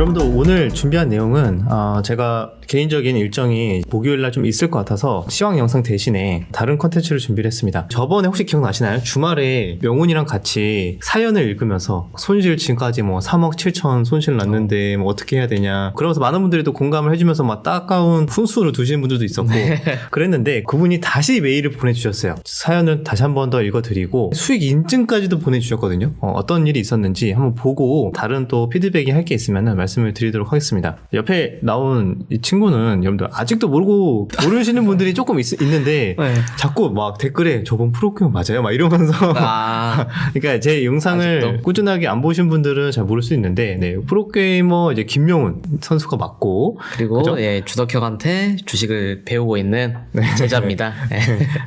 여러분들 오늘 준비한 내용은 제가 개인적인 일정이 목요일날 좀 있을 것 같아서 시황 영상 대신에 다른 컨텐츠를 준비를 했습니다. 저번에 혹시 기억나시나요? 주말에 명훈이랑 같이 사연을 읽으면서 손실 지금까지 뭐 3억 7천 손실 났는데 뭐 어떻게 해야 되냐, 그러면서 많은 분들이 또 공감을 해주면서 막 따가운 훈수를 두시는 분들도 있었고 그랬는데 그분이 다시 메일을 보내주셨어요. 사연을 다시 한 번 더 읽어드리고 수익 인증까지도 보내주셨거든요. 어떤 일이 있었는지 한번 보고 다른 또 피드백이 할 게 있으면 말씀을 드리도록 하겠습니다. 옆에 나온 이 친구는 여러분들 아직도 모르시는 분들이 조금 있는데 네. 자꾸 막 댓글에 저번 프로게이머 맞아요? 막 이러면서 그러니까 제 영상을 아직도? 꾸준하게 안 보신 분들은 잘 모를 수 있는데 네, 프로게이머 이제 김명훈 선수가 맞고 그리고 예, 주덕혁한테 주식을 배우고 있는 제자입니다. 네.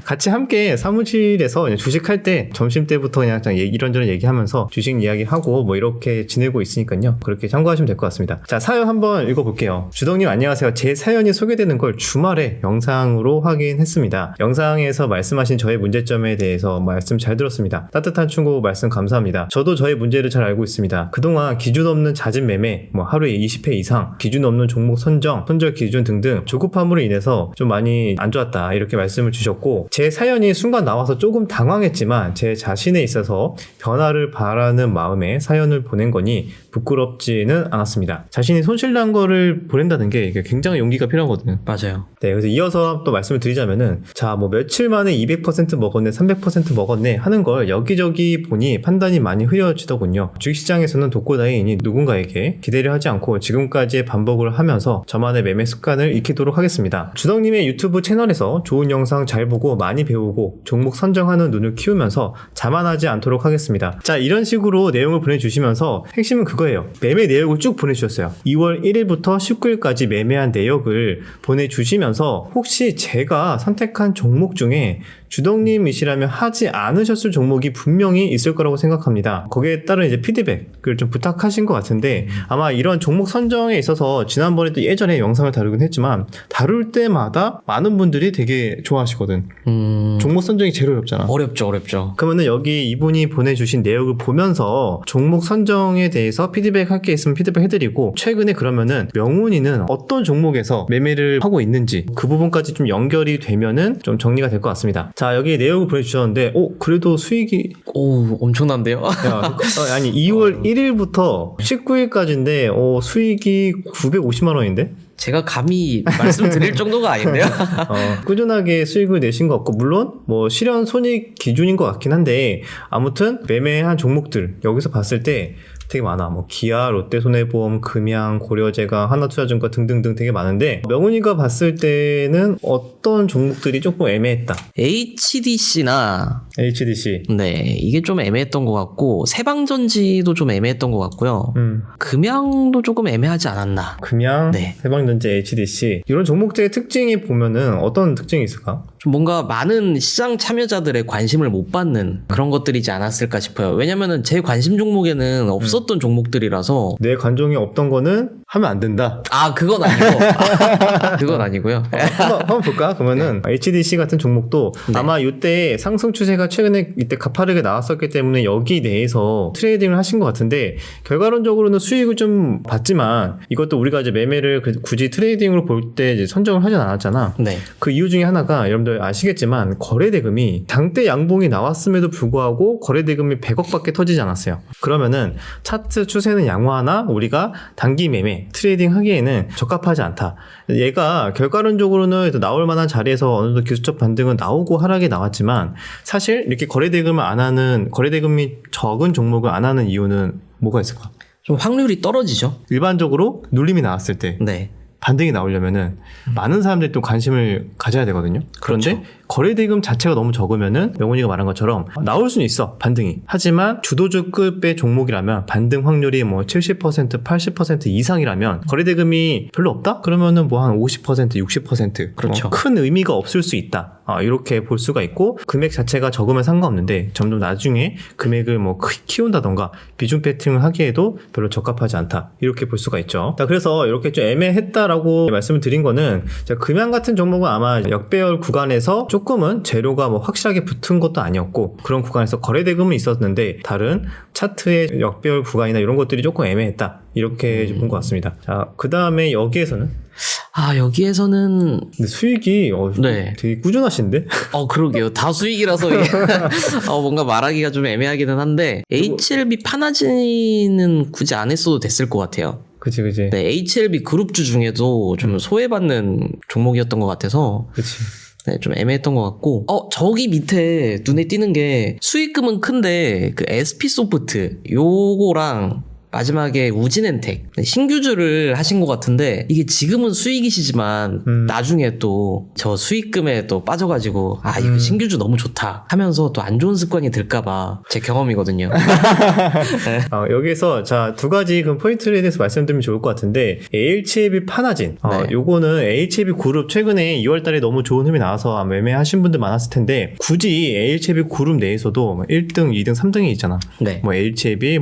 같이 함께 사무실에서 주식할 때 점심 때부터 그냥 이런저런 얘기하면서 주식 이야기하고 뭐 이렇게 지내고 있으니까요. 그렇게 참고하시면 될 것 같습니다. 자, 사연 한번 읽어볼게요. 주덕님 안녕하세요. 제 사연이 소개되는 걸 주말에 영상으로 확인했습니다. 영상에서 말씀하신 저의 문제점에 대해서 말씀 잘 들었습니다. 따뜻한 충고 말씀 감사합니다. 저도 저의 문제를 잘 알고 있습니다. 그동안 기준 없는 잦은 매매, 뭐 하루에 20회 이상, 기준 없는 종목 선정, 손절 기준 등등 조급함으로 인해서 좀 많이 안 좋았다 이렇게 말씀을 주셨고, 제 사연이 순간 나와서 조금 당황했지만 제 자신에 있어서 변화를 바라는 마음에 사연을 보낸 거니 부끄럽지는 않았습니다. 자신이 손실난 거를 보낸다는 게 이게 굉장히 용기가 필요하거든요. 맞아요. 네, 그래서 이어서 또 말씀을 드리자면은, 자, 뭐 며칠 만에 200% 먹었네, 300% 먹었네 하는 걸 여기저기 보니 판단이 많이 흐려지더군요. 주식시장에서는 독고다이인이 누군가에게 기대를 하지 않고 지금까지의 반복을 하면서 저만의 매매 습관을 익히도록 하겠습니다. 주덕님의 유튜브 채널에서 좋은 영상 잘 보고 많이 배우고 종목 선정하는 눈을 키우면서 자만하지 않도록 하겠습니다. 자, 이런 식으로 내용을 보내주시면서 핵심은 그거예요. 매매 내역을 쭉 보내주셨어요. 2월 1일부터 19일까지 매매한 내역을 보내주시면서 혹시 제가 선택한 종목 중에 주덕님이시라면 하지 않으셨을 종목이 분명히 있을 거라고 생각합니다. 거기에 따른 이제 피드백을 좀 부탁하신 것 같은데, 아마 이런 종목 선정에 있어서 지난번에도 예전에 영상을 다루긴 했지만 다룰 때마다 많은 분들이 되게 좋아하시거든. 종목 선정이 제일 어렵잖아. 어렵죠. 그러면은 여기 이분이 보내주신 내역을 보면서 종목 선정에 대해서 피드백 할 게 있으면 피드백 해드리고, 최근에 그러면은 명훈이는 어떤 종목에서 매매를 하고 있는지 그 부분까지 좀 연결이 되면은 좀 정리가 될 것 같습니다. 자, 여기 내역을 보내주셨는데, 그래도 수익이 엄청난데요? 아니 2월 1일부터 19일까지인데 수익이 950만 원인데? 제가 감히 말씀드릴 정도가 아닌데요? 꾸준하게 수익을 내신 것 같고, 물론 뭐 실현 손익 기준인 것 같긴 한데, 아무튼 매매한 종목들 여기서 봤을 때 되게 많아. 뭐 기아, 롯데손해보험, 금양, 고려제강, 하나투자증권 등등등 되게 많은데, 명훈이가 봤을 때는 어떤 종목들이 조금 애매했다? HDC나 HDC. 네, 이게 좀 애매했던 것 같고, 세방전지도 좀 애매했던 것 같고요. 금양도 조금 애매하지 않았나. 금양, 네. 세방전지, HDC 이런 종목들의 특징이 보면은 어떤 특징이 있을까? 좀 뭔가 많은 시장 참여자들의 관심을 못 받는 그런 것들이지 않았을까 싶어요. 왜냐면은 제 관심 종목에는 없었던 종목들이라서. 내 관종이 없던 거는 하면 안 된다. 그건 아니고. 그건 아니고요. 한번 볼까? 그러면은 HDC 같은 종목도 아마 이때 상승 추세가 최근에 이때 가파르게 나왔었기 때문에 여기 내에서 트레이딩을 하신 것 같은데, 결과론적으로는 수익을 좀 봤지만 이것도 우리가 이제 매매를 굳이 트레이딩으로 볼 때 이제 선정을 하진 않았잖아. 네. 그 이유 중에 하나가 여러분들 아시겠지만 거래대금이 장대 양봉이 나왔음에도 불구하고 거래대금이 100억밖에 터지지 않았어요. 그러면은 차트 추세는 양호하나 우리가 단기 매매 트레이딩 하기에는 적합하지 않다. 얘가 결과론적으로는 나올 만한 자리에서 어느 정도 기술적 반등은 나오고 하락이 나왔지만, 사실 이렇게 거래대금이 적은 종목을 안 하는 이유는 뭐가 있을까? 좀 확률이 떨어지죠. 일반적으로 눌림이 나왔을 때 네. 반등이 나오려면은 많은 사람들이 또 관심을 가져야 되거든요. 그런데 그렇죠. 거래대금 자체가 너무 적으면은 명훈이가 말한 것처럼 나올 수는 있어, 반등이. 하지만 주도주급의 종목이라면 반등 확률이 뭐 70%, 80% 이상이라면 거래대금이 별로 없다? 그러면은 뭐 한 50%, 60% 그렇죠. 큰 의미가 없을 수 있다. 이렇게 볼 수가 있고, 금액 자체가 적으면 상관없는데 점점 나중에 금액을 뭐 키운다던가 비중 배팅을 하기에도 별로 적합하지 않다. 이렇게 볼 수가 있죠. 자, 그래서 이렇게 좀 애매했다라고 좋다라고 말씀을 드린 거는 금양 같은 종목은 아마 역배열 구간에서 조금은 재료가 뭐 확실하게 붙은 것도 아니었고 그런 구간에서 거래대금은 있었는데 다른 차트의 역배열 구간이나 이런 것들이 조금 애매했다 이렇게 본 것 같습니다. 자, 그 다음에 여기에서는 여기에서는 근데 수익이 네. 되게 꾸준하신데? 그러게요. 다 수익이라서 이게 뭔가 말하기가 좀 애매하기는 한데 HLB 파나지는 굳이 안 했어도 됐을 것 같아요. 그치. 네, HLB 그룹주 중에도 좀 소외받는 종목이었던 것 같아서 그치. 네, 좀 애매했던 것 같고 저기 밑에 눈에 띄는 게 수익금은 큰데 그 SP소프트 요거랑 마지막에 우진엔텍 신규주를 하신 것 같은데 이게 지금은 수익이시지만 나중에 또 저 수익금에 또 빠져가지고 이거 신규주 너무 좋다 하면서 또 안 좋은 습관이 들까봐 제 경험이거든요. 네. 여기서 자, 두 가지 그 포인트에 대해서 말씀드리면 좋을 것 같은데 HLB 파나진 네. 요거는 HLB 그룹 최근에 2월달에 너무 좋은 흐름이 나와서 매매하신 분들 많았을 텐데 굳이 HLB 그룹 내에서도 1등, 2등, 3등이 있잖아. 네. 뭐 HLB,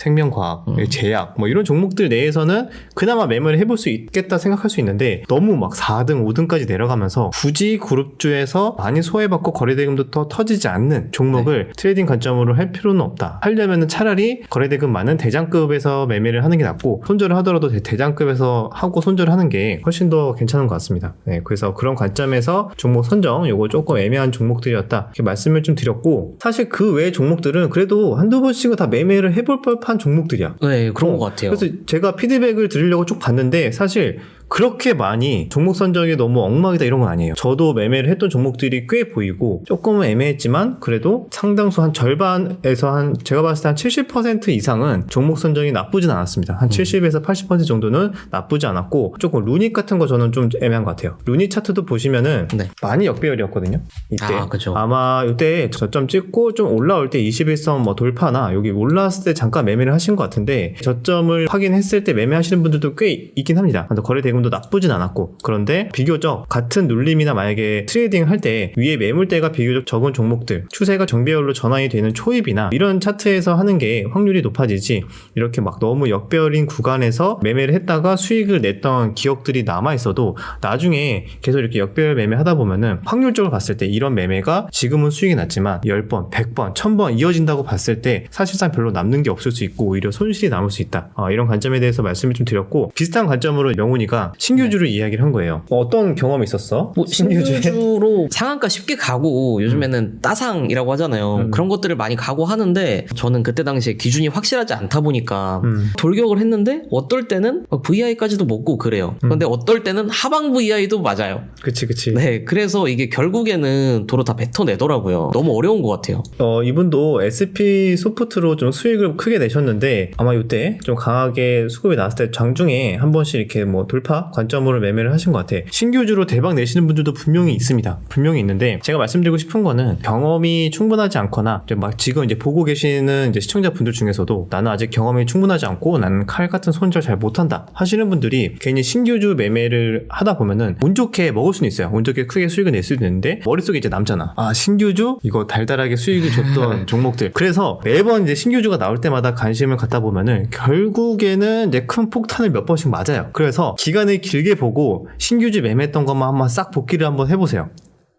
생명과학, 제약 뭐 이런 종목들 내에서는 그나마 매매를 해볼 수 있겠다 생각할 수 있는데 너무 막 4등, 5등까지 내려가면서 굳이 그룹주에서 많이 소외받고 거래대금도 더 터지지 않는 종목을 트레이딩 관점으로 할 필요는 없다. 하려면은 차라리 거래대금 많은 대장급에서 매매를 하는 게 낫고 손절을 하더라도 대장급에서 하고 손절을 하는 게 훨씬 더 괜찮은 것 같습니다. 네, 그래서 그런 관점에서 종목 선정 요거 조금 애매한 종목들이었다 이렇게 말씀을 좀 드렸고 사실 그 외의 종목들은 그래도 한두 번씩은 다 매매를 해볼 법한 종목들이야. 네, 그런 것 같아요. 그래서 제가 피드백을 드리려고 쭉 봤는데 사실 그렇게 많이 종목 선정이 너무 엉망이다 이런 건 아니에요. 저도 매매를 했던 종목들이 꽤 보이고 조금은 애매했지만 그래도 상당수 한 절반에서 제가 봤을 때 한 70% 이상은 종목 선정이 나쁘진 않았습니다. 한 70에서 80% 정도는 나쁘지 않았고 조금 루닛 같은 거 저는 좀 애매한 것 같아요. 루닛 차트도 보시면은 네. 많이 역배열이었거든요. 이때 그죠. 아마 이때 저점 찍고 좀 올라올 때 21선 뭐 돌파나 여기 올라왔을 때 잠깐 매매를 하신 것 같은데 저점을 확인했을 때 매매하시는 분들도 꽤 있긴 합니다. 거래 대금도 나쁘진 않았고 그런데 비교적 같은 눌림이나 만약에 트레이딩 할 때 위에 매물대가 비교적 적은 종목들 추세가 정배열로 전환이 되는 초입이나 이런 차트에서 하는 게 확률이 높아지지 이렇게 막 너무 역배열인 구간에서 매매를 했다가 수익을 냈던 기억들이 남아있어도 나중에 계속 이렇게 역배열 매매하다 보면은 확률적으로 봤을 때 이런 매매가 지금은 수익이 났지만 10번, 100번, 1000번 이어진다고 봤을 때 사실상 별로 남는 게 없을 수 있고 오히려 손실이 남을 수 있다. 이런 관점에 대해서 말씀을 좀 드렸고 비슷한 관점으로 명훈이가 신규주를 이야기를 한 거예요. 어떤 경험이 있었어? 신규주로 상한가 쉽게 가고 요즘에는 따상이라고 하잖아요. 그런 것들을 많이 가고 하는데 저는 그때 당시에 기준이 확실하지 않다 보니까 돌격을 했는데 어떨 때는 VI까지도 먹고 그래요. 그런데 어떨 때는 하방 VI도 맞아요. 그치. 네, 그래서 이게 결국에는 도로 다 뱉어내더라고요. 너무 어려운 것 같아요. 이분도 SP 소프트로 좀 수익을 크게 내셨는데 아마 이때 좀 강하게 수급이 나왔을 때 장중에 한 번씩 이렇게 뭐 돌파 관점으로 매매를 하신 것 같아. 신규주로 대박 내시는 분들도 분명히 있습니다. 분명히 있는데 제가 말씀드리고 싶은 거는 경험이 충분하지 않거나 막 지금 이제 보고 계시는 이제 시청자분들 중에서도 나는 아직 경험이 충분하지 않고 나는 칼 같은 손절 잘 못한다 하시는 분들이 괜히 신규주 매매를 하다 보면은 운 좋게 먹을 수는 있어요. 운 좋게 크게 수익을 낼 수도 있는데 머릿속에 이제 남잖아. 신규주 이거 달달하게 수익을 줬던 종목들. 그래서 매번 이제 신규주가 나올 때마다 관심을 갖다 보면은 결국에는 이제 큰 폭탄을 몇 번씩 맞아요. 그래서 기간을 길게 보고 신규주 매매했던 것만 한번 싹 복기를 한번 해보세요.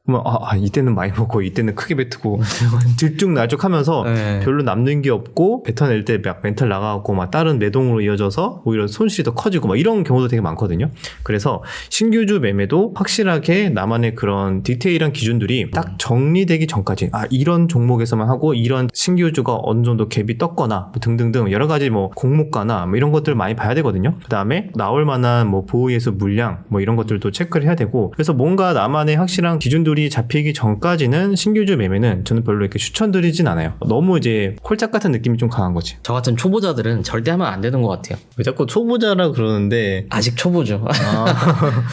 그러면 이때는 많이 먹고 이때는 크게 뱉고 들쭉날쭉 하면서 네. 별로 남는 게 없고 뱉어낼 때 막 멘탈 나가고 막 다른 매동으로 이어져서 오히려 손실이 더 커지고 막 이런 경우도 되게 많거든요. 그래서 신규주 매매도 확실하게 나만의 그런 디테일한 기준들이 딱 정리되기 전까지 이런 종목에서만 하고 이런 신규주가 어느 정도 갭이 떴거나 뭐 등등등 여러 가지 뭐 공모가나 뭐 이런 것들을 많이 봐야 되거든요. 그 다음에 나올 만한 뭐 보호예수 물량 뭐 이런 것들도 체크를 해야 되고 그래서 뭔가 나만의 확실한 기준들이 잡히기 전까지는 신규주 매매는 저는 별로 이렇게 추천드리진 않아요. 너무 이제 콜짝 같은 느낌이 좀 강한 거지. 저 같은 초보자들은 절대 하면 안 되는 것 같아요. 왜 자꾸 초보자라 그러는데 아직 초보죠.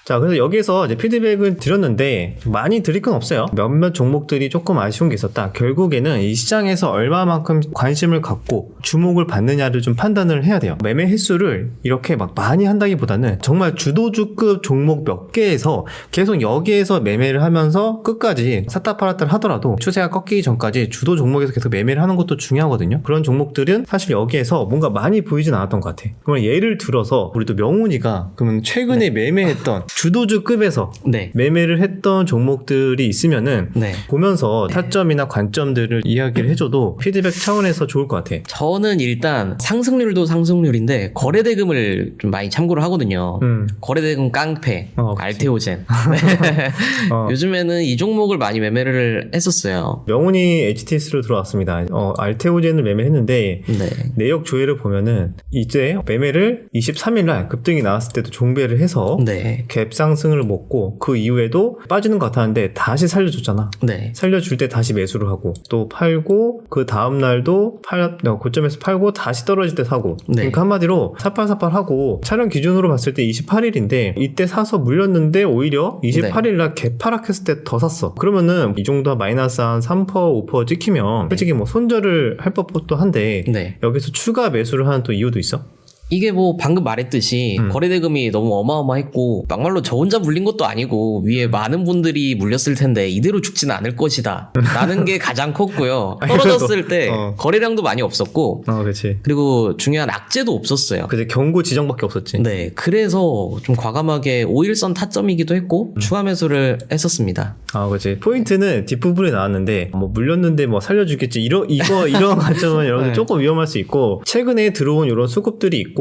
자, 그래서 여기서 이제 피드백을 드렸는데 많이 드릴 건 없어요. 몇몇 종목들이 조금 아쉬운 게 있었다. 결국에는 이 시장에서 얼마만큼 관심을 갖고 주목을 받느냐를 좀 판단을 해야 돼요. 매매 횟수를 이렇게 막 많이 한다기보다는 정말 주도주급 종목 몇 개에서 계속 여기에서 매매를 하면서 처음부터 끝까지 샀다 팔았다를 하더라도 추세가 꺾이기 전까지 주도 종목에서 계속 매매를 하는 것도 중요하거든요. 그런 종목들은 사실 여기에서 뭔가 많이 보이진 않았던 것 같아. 그러면 예를 들어서 우리 또 명훈이가 그러면 최근에 매매했던 주도주급에서 네. 매매를 했던 종목들이 있으면은 네. 보면서 타점이나 관점들을 이야기를 해줘도 피드백 차원에서 좋을 것 같아. 저는 일단 상승률도 상승률인데 거래대금을 좀 많이 참고를 하거든요. 거래대금 깡패, 그치. 알테오젠. 네. 요즘에는 이 종목을 많이 매매를 했었어요. 명훈이 HTS로 들어왔습니다. 알테오젠을 매매했는데 네. 내역 조회를 보면은 이제 매매를 23일날 급등이 나왔을 때도 종배를 해서 네. 갭 상승을 먹고 그 이후에도 빠지는 것 같았는데 다시 살려줬잖아. 네. 살려줄 때 다시 매수를 하고 또 팔고 그 다음날도 고점에서 팔고 다시 떨어질 때 사고. 네. 그러니까 한마디로 사팔사팔하고 촬영 기준으로 봤을 때 28일인데 이때 사서 물렸는데 오히려 28일날 개파락했을 때 더 샀어. 그러면은 이 정도 마이너스 한 3% 5% 찍히면 솔직히 뭐 손절을 할 법도 한데 네. 여기서 추가 매수를 하는 또 이유도 있어? 이게 뭐 방금 말했듯이 거래대금이 너무 어마어마했고 막말로 저 혼자 물린 것도 아니고 위에 많은 분들이 물렸을 텐데 이대로 죽지는 않을 것이다 라는 게 가장 컸고요. 떨어졌을 때 거래량도 많이 없었고 그렇지. 그리고 중요한 악재도 없었어요. 그제 경고 지정밖에 없었지. 네, 그래서 좀 과감하게 5일선 타점이기도 했고 추가 매수를 했었습니다. 그렇지. 포인트는 뒷부분에 나왔는데 뭐 물렸는데 뭐 살려주겠지 이런 관점은 여러분들 네. 조금 위험할 수 있고 최근에 들어온 이런 수급들이 있고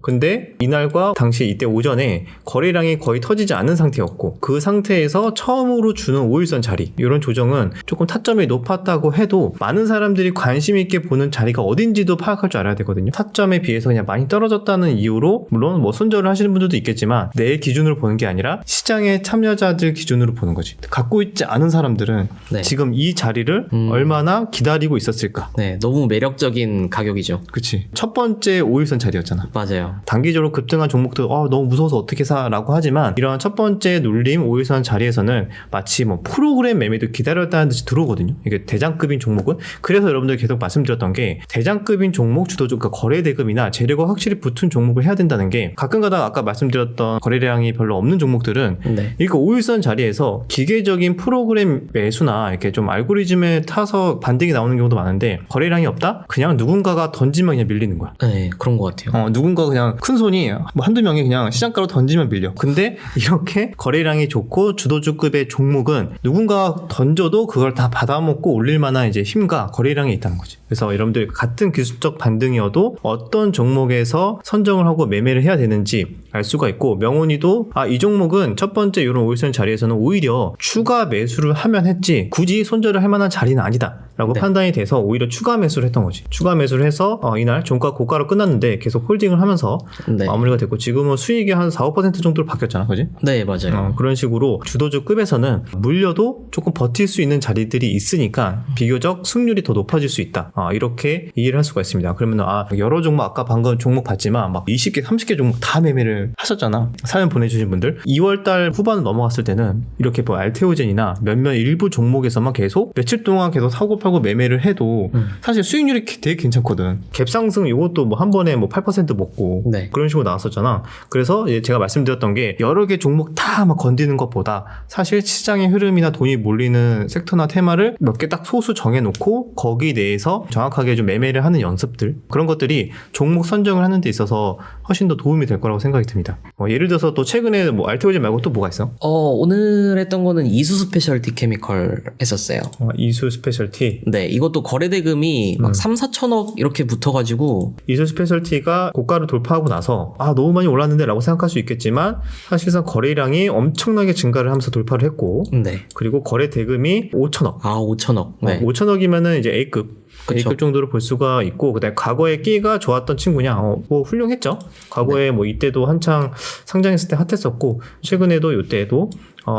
근데 이날과 당시 이때 오전에 거래량이 거의 터지지 않은 상태였고 그 상태에서 처음으로 주는 5일선 자리 이런 조정은 조금 타점이 높았다고 해도 많은 사람들이 관심 있게 보는 자리가 어딘지도 파악할 줄 알아야 되거든요. 타점에 비해서 그냥 많이 떨어졌다는 이유로 물론 뭐 손절을 하시는 분들도 있겠지만 내 기준으로 보는 게 아니라 시장의 참여자들 기준으로 보는 거지. 갖고 있지 않은 사람들은 네. 지금 이 자리를 얼마나 기다리고 있었을까. 네, 너무 매력적인 가격이죠. 그치. 첫 번째 5일선 자리였잖아. 맞아요. 단기적으로 급등한 종목도 너무 무서워서 어떻게 사라고 하지만 이런 첫 번째 눌림 5일선 자리에서는 마치 뭐 프로그램 매매도 기다렸다는 듯이 들어오거든요. 이게 대장급인 종목은. 그래서 여러분들 계속 말씀드렸던 게 대장급인 종목 주도주 그러니까 거래대금이나 재료가 확실히 붙은 종목을 해야 된다는 게 가끔가다 아까 말씀드렸던 거래량이 별로 없는 종목들은 네. 이거 5일선 자리에서 기계적인 프로그램 매수나 이렇게 좀 알고리즘에 타서 반등이 나오는 경우도 많은데 거래량이 없다? 그냥 누군가가 던지면 그냥 밀리는 거야. 네, 그런 것 같아요. 누군가 그냥 큰 손이 뭐 한두 명이 그냥 시장가로 던지면 밀려. 근데 이렇게 거래량이 좋고 주도주급의 종목은 누군가 던져도 그걸 다 받아먹고 올릴 만한 이제 힘과 거래량이 있다는 거지. 그래서 여러분들 같은 기술적 반등이어도 어떤 종목에서 선정을 하고 매매를 해야 되는지 알 수가 있고 명훈이도 이 종목은 첫 번째 이런 5일선 자리에서는 오히려 추가 매수를 하면 했지 굳이 손절을 할 만한 자리는 아니다 라고 네. 판단이 돼서 오히려 추가 매수를 했던 거지. 추가 매수를 해서 이날 종가 고가로 끝났는데 계속 홀딩을 하면서 네. 마무리가 됐고 지금은 수익이 한 4, 5% 정도로 바뀌었잖아. 그지? 네, 맞아요. 그런 식으로 주도주급에서는 물려도 조금 버틸 수 있는 자리들이 있으니까 비교적 승률이 더 높아질 수 있다. 이렇게 이해를 할 수가 있습니다. 그러면 여러 종목 아까 방금 종목 봤지만 막 20개, 30개 종목 다 매매를 하셨잖아. 사연 보내주신 분들 2월달 후반 넘어갔을 때는 이렇게 뭐 알테오젠이나 몇몇 일부 종목에서만 계속 며칠 동안 계속 사고 팔고 매매를 해도 사실 수익률이 되게 괜찮거든. 갭상승 이것도 뭐 한 번에 뭐 8% 먹고 네. 그런 식으로 나왔었잖아. 그래서 제가 말씀드렸던 게 여러 개 종목 다 막 건드는 것보다 사실 시장의 흐름이나 돈이 몰리는 섹터나 테마를 몇 개 딱 소수 정해놓고 거기 내에서 정확하게 좀 매매를 하는 연습들 그런 것들이 종목 선정을 하는 데 있어서 훨씬 더 도움이 될 거라고 생각이 듭니다. 예를 들어서 또 최근에 뭐 알테오젠 말고 또 뭐가 있어? 오늘 했던 거는 이수 스페셜티 케미컬 했었어요. 이수 스페셜티. 네, 이것도 거래대금이 막 3, 4천억 이렇게 붙어가지고 이수 스페셜티가 고가를 돌파하고 나서 너무 많이 올랐는데 라고 생각할 수 있겠지만 사실상 거래량이 엄청나게 증가를 하면서 돌파를 했고 네. 그리고 거래 대금이 5천억. 5천억. 네. 5천억이면은 이제 A급. 그쵸. A급 정도로 볼 수가 있고 그다음에 과거에 끼가 좋았던 친구냐 뭐 훌륭했죠. 과거에 뭐 이때도 한창 상장했을 때 핫했었고 최근에도 이때도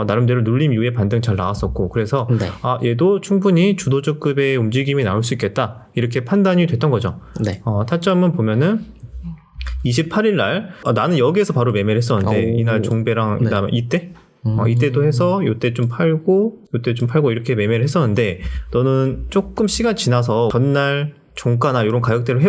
나름대로 눌림 이후에 반등 잘 나왔었고 그래서 네. 얘도 충분히 주도주급의 움직임이 나올 수 있겠다 이렇게 판단이 됐던 거죠. 네. 타점은 보면은 28일 날 나는 여기에서 바로 매매를 했었는데 이날 종배랑 그다음에 이때 이때도 해서 요때 좀 팔고 요때 좀 팔고 이렇게 매매를 했었는데 너는 조금 시간 지나서 전날 종가나 이런 가격대로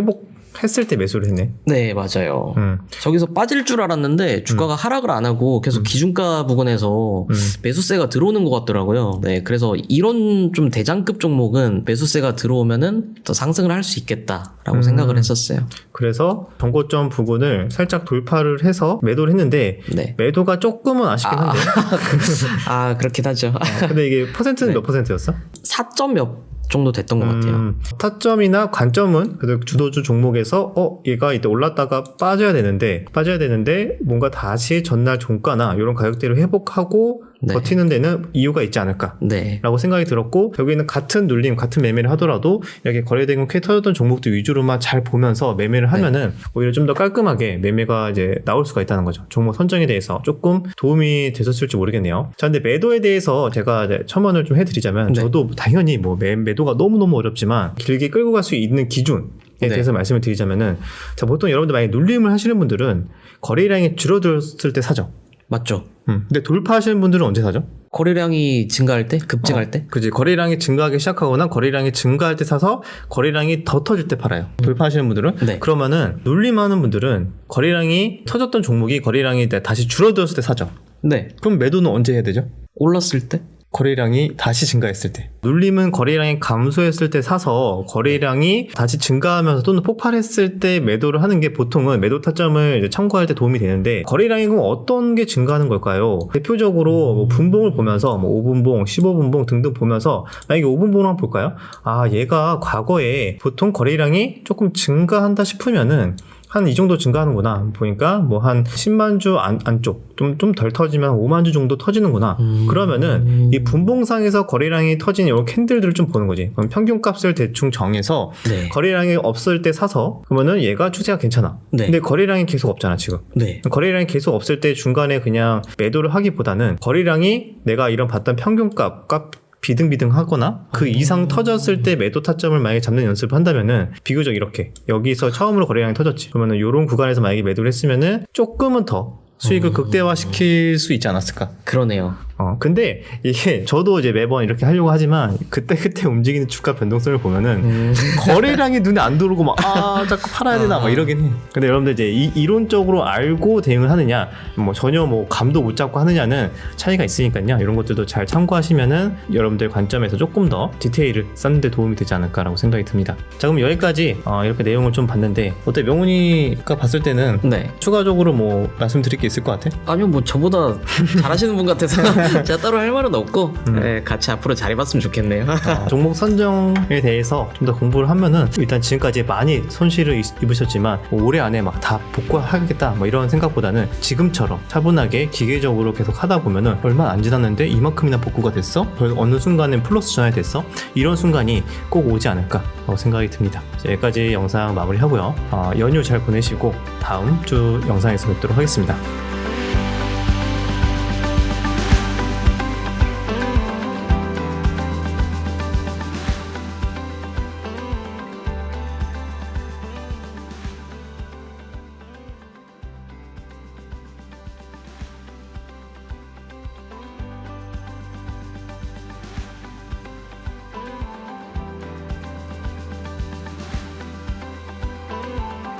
했을 때 매수를 했네. 네, 맞아요. 음. 저기서 빠질 줄 알았는데 주가가 하락을 안 하고 계속 기준가 부근에서 매수세가 들어오는 것 같더라고요. 네, 그래서 이런 좀 대장급 종목은 매수세가 들어오면은 더 상승을 할 수 있겠다라고 생각을 했었어요. 그래서 정고점 부근을 살짝 돌파를 해서 매도를 했는데 네. 매도가 조금은 아쉽긴 한데. 아, 그렇긴 하죠. 근데 이게 퍼센트는 네. 몇 퍼센트였어? 4점 몇 정도 됐던 것 같아요. 타점이나 관점은 그래도 주도주 종목에서 얘가 이때 올랐다가 빠져야 되는데 뭔가 다시 전날 종가나 이런 가격대로 회복하고 네. 버티는 데는 이유가 있지 않을까 네. 라고 생각이 들었고, 여기는 같은 눌림 같은 매매를 하더라도 이렇게 거래대금 꽤 터졌던 종목들 위주로만 잘 보면서 매매를 하면은 오히려 좀 더 깔끔하게 매매가 이제 나올 수가 있다는 거죠. 종목 선정에 대해서 조금 도움이 되셨을지 모르겠네요. 자, 근데 매도에 대해서 제가 이제 첨언을 좀 해드리자면, 네. 저도 당연히 뭐 매도가 너무너무 어렵지만 길게 끌고 갈 수 있는 기준에 대해서 말씀을 드리자면은, 자, 보통 여러분들 만약에 눌림을 하시는 분들은 거래량이 줄어들었을 때 사죠. 맞죠. 근데 돌파하시는 분들은 언제 사죠? 거래량이 증가할 때? 급증할 때? 그지. 거래량이 증가하기 시작하거나 거래량이 증가할 때 사서 거래량이 더 터질 때 팔아요. 돌파하시는 분들은. 네. 그러면은 눌림하는 분들은 거래량이 터졌던 종목이 거래량이 다시 줄어들었을 때 사죠. 네. 그럼 매도는 언제 해야 되죠? 올랐을 때? 거래량이 다시 증가했을 때. 눌림은 거래량이 감소했을 때 사서 거래량이 다시 증가하면서 또는 폭발했을 때 매도를 하는 게 보통은 매도 타점을 이제 참고할 때 도움이 되는데, 거래량이 그럼 어떤 게 증가하는 걸까요? 대표적으로 뭐 분봉을 보면서 뭐 5분봉, 15분봉 등등 보면서 만약에 5분봉을 한번 볼까요? 아, 얘가 과거에 보통 거래량이 조금 증가한다 싶으면은 한 이 정도 증가하는구나. 보니까 뭐 한 10만 주 안쪽 좀 덜 터지면 5만 주 정도 터지는구나. 그러면은 이 분봉상에서 거래량이 터진 이런 캔들들을 좀 보는 거지. 그럼 평균값을 대충 정해서 네. 거래량이 없을 때 사서, 그러면은 얘가 추세가 괜찮아. 네. 근데 거래량이 계속 없잖아 지금. 네. 거래량이 계속 없을 때 중간에 그냥 매도를 하기보다는 거래량이 내가 이런 봤던 평균값 비등비등 하거나 그 이상 터졌을 때 매도 타점을 만약에 잡는 연습을 한다면은, 비교적 이렇게 여기서 처음으로 거래량이 터졌지. 그러면은 요런 구간에서 만약에 매도를 했으면은 조금은 더 수익을 극대화시킬 수 있지 않았을까? 그러네요. 근데 이게 저도 이제 매번 이렇게 하려고 하지만 그때 움직이는 주가 변동성을 보면은 거래량이 눈에 안 들어오고 막 자꾸 팔아야 되나 막 이러긴 해. 근데 여러분들 이제 이론적으로 알고 대응을 하느냐, 뭐 전혀 뭐 감도 못 잡고 하느냐는 차이가 있으니까요. 이런 것들도 잘 참고하시면은 여러분들 관점에서 조금 더 디테일을 쌓는 데 도움이 되지 않을까라고 생각이 듭니다. 자, 그럼 여기까지 이렇게 내용을 좀 봤는데, 어때, 명훈이가 봤을 때는 네. 추가적으로 뭐 말씀드릴 게 있을 것 같아? 아니요, 뭐 저보다 잘하시는 분 같아서 제가 따로 할 말은 없고 네, 같이 앞으로 잘해봤으면 좋겠네요. 종목 선정에 대해서 좀 더 공부를 하면은, 일단 지금까지 많이 손실을 입으셨지만 뭐 올해 안에 막 다 복구하겠다 뭐 이런 생각보다는 지금처럼 차분하게 기계적으로 계속 하다 보면은 얼마 안 지났는데 이만큼이나 복구가 됐어? 어느 순간엔 플러스 전환이 됐어? 이런 순간이 꼭 오지 않을까 라고 생각이 듭니다. 여기까지 영상 마무리하고요. 연휴 잘 보내시고 다음 주 영상에서 뵙도록 하겠습니다.